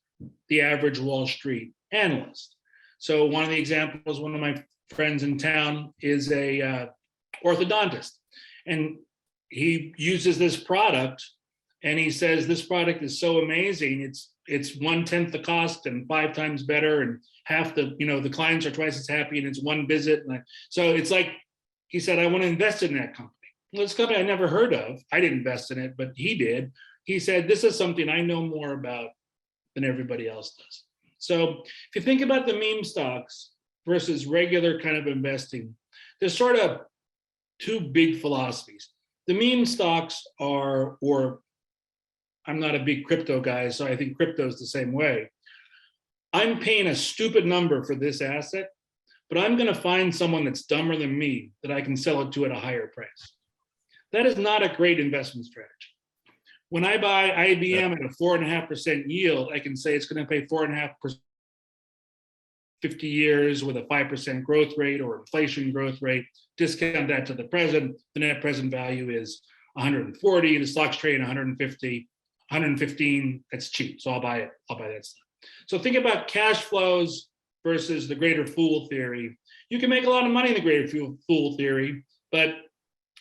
the average Wall Street analyst. So one of the examples, one of my friends in town is a orthodontist, and he uses this product, and he says this product is so amazing. It's 1/10 the cost and 5 times better, and half the clients are twice as happy, and it's one visit. So it's like, he said, I want to invest in that company. Well, this company I never heard of. I didn't invest in it, but he did. He said, this is something I know more about than everybody else does. So if you think about the meme stocks versus regular kind of investing, there's sort of two big philosophies. The meme stocks or I'm not a big crypto guy, so I think crypto is the same way. I'm paying a stupid number for this asset, but I'm going to find someone that's dumber than me that I can sell it to at a higher price. That is not a great investment strategy. When I buy IBM at a 4.5% yield, I can say it's going to pay 4.5% 50 years with a 5% growth rate or inflation growth rate. Discount that to the present. The net present value is 140. The stock's trading 150, 115. That's cheap, so I'll buy it. I'll buy that stuff. So think about cash flows versus the greater fool theory. You can make a lot of money in the greater fool theory, but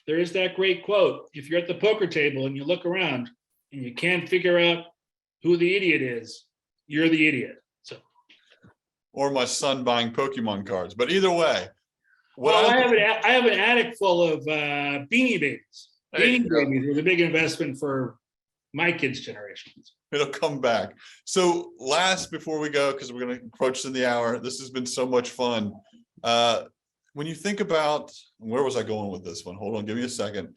there is that great quote. If you're at the poker table and you look around and you can't figure out who the idiot is, you're the idiot. So, Or my son buying Pokemon cards. But either way. I have an attic full of Beanie Babies. Beanie Babies was a big investment for my kids' generations. It'll come back. So last, before we go, because we're going to approach the hour, this has been so much fun. When you think about, where was I going with this one? Hold on, give me a second.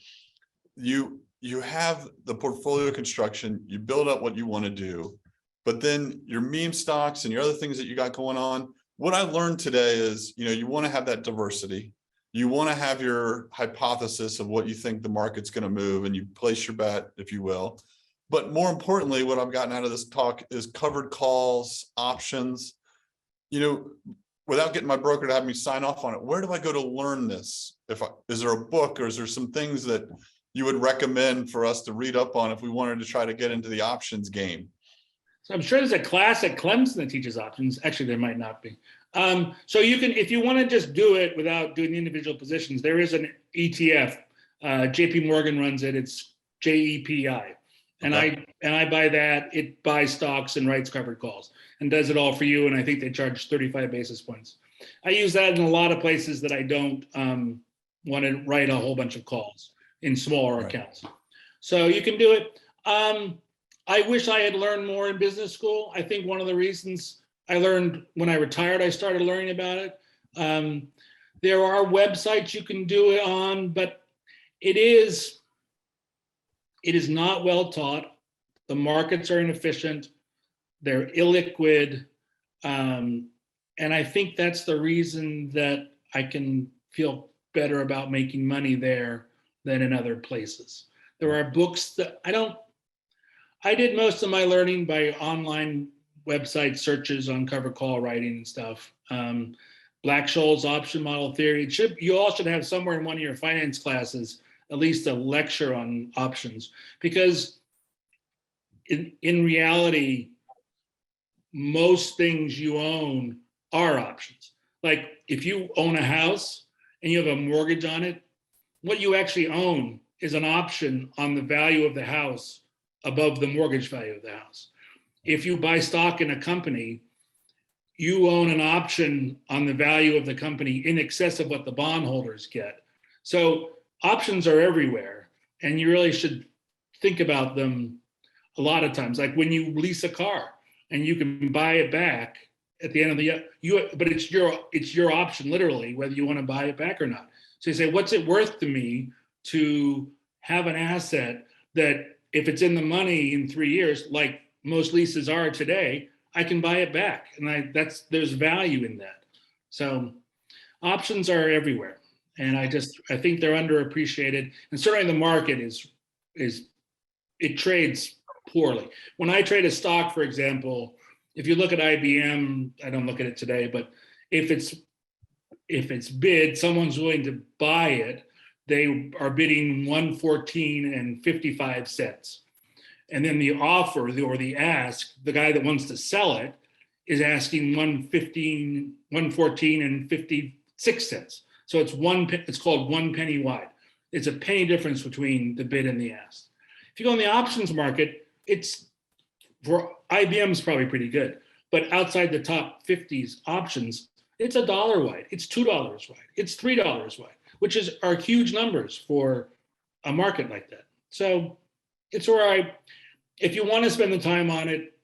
You have the portfolio construction, you build up what you want to do, but then your meme stocks and your other things that you got going on. What I learned today is, you want to have that diversity. You want to have your hypothesis of what you think the market's going to move, and you place your bet, if you will. But more importantly, what I've gotten out of this talk is covered calls, options. Without getting my broker to have me sign off on it, where do I go to learn this? Is there a book, or is there some things that you would recommend for us to read up on if we wanted to try to get into the options game? So I'm sure there's a class at Clemson that teaches options. Actually, there might not be. So you can, if you want to just do it without doing the individual positions, there is an ETF. JP Morgan runs it. It's JEPI. And Okay. I buy that. It buys stocks and writes covered calls and does it all for you. And I think they charge 35 basis points. I use that in a lot of places that I don't want to write a whole bunch of calls in smaller accounts. So you can do it. I wish I had learned more in business school. I think one of the reasons I learned when I retired, I started learning about it. There are websites you can do it on, but it is not well taught. The markets are inefficient. They're illiquid. And I think that's the reason that I can feel better about making money there than in other places. There are books that I did most of my learning by online website searches on cover call writing and stuff. Black-Scholes option model theory. You all should have somewhere in one of your finance classes at least a lecture on options, because in reality, most things you own are options. Like if you own a house and you have a mortgage on it, what you actually own is an option on the value of the house above the mortgage value of the house. If you buy stock in a company, you own an option on the value of the company in excess of what the bondholders get. So options are everywhere, and you really should think about them a lot of times. Like when you lease a car and you can buy it back at the end of the year, but it's your option literally whether you want to buy it back or not. So you say, what's it worth to me to have an asset that if it's in the money in 3 years, like most leases are today, I can buy it back, and there's value in that. So options are everywhere, and I think they're underappreciated, and certainly the market it trades poorly. When I trade a stock, for example, if you look at IBM, I don't look at it today, but if it's bid, someone's willing to buy it, they are bidding 114 and 55 cents. And then the offer or the ask, the guy that wants to sell it is asking 114 and 56 cents. So it's called 1 penny wide. It's a penny difference between the bid and the ask. If you go in the options market, for IBM's probably pretty good, but outside the top 50's options, it's $1 wide, it's $2 wide, it's $3 wide, which are huge numbers for a market like that. So it's where if you want to spend the time on it,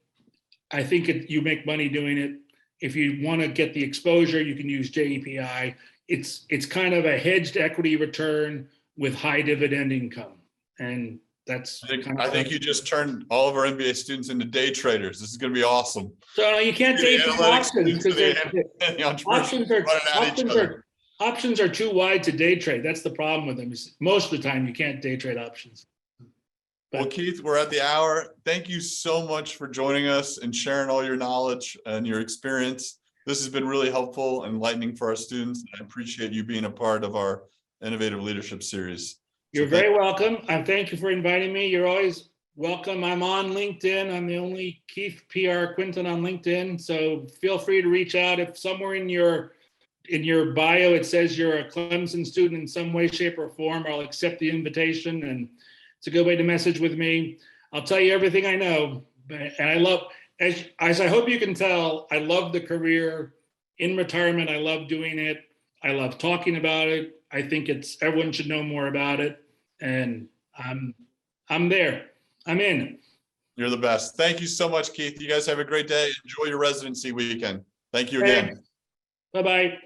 I think you make money doing it. If you want to get the exposure, you can use JEPI. It's kind of a hedged equity return with high dividend income, and that's. I think you just turned all of our MBA students into day traders. This is going to be awesome. So you can't day trade options because options are too wide to day trade. That's the problem with them. Most of the time, you can't day trade options. Well, Keith, we're at the hour. Thank you so much for joining us and sharing all your knowledge and your experience. This has been really helpful and enlightening for our students. I appreciate you being a part of our Innovative Leadership Series. You're very welcome. And thank you for inviting me. You're always welcome. I'm on LinkedIn. I'm the only Keith PR Quinton on LinkedIn. So feel free to reach out if somewhere in your bio it says you're a Clemson student in some way, shape, or form. I'll accept the invitation, and it's a good way to message with me. I'll tell you everything I know. And I love, as I hope you can tell, I love the career in retirement. I love doing it. I love talking about it. I think everyone should know more about it. And I'm there. I'm in. You're the best. Thank you so much, Keith. You guys have a great day. Enjoy your residency weekend. Thank you again. Bye-bye.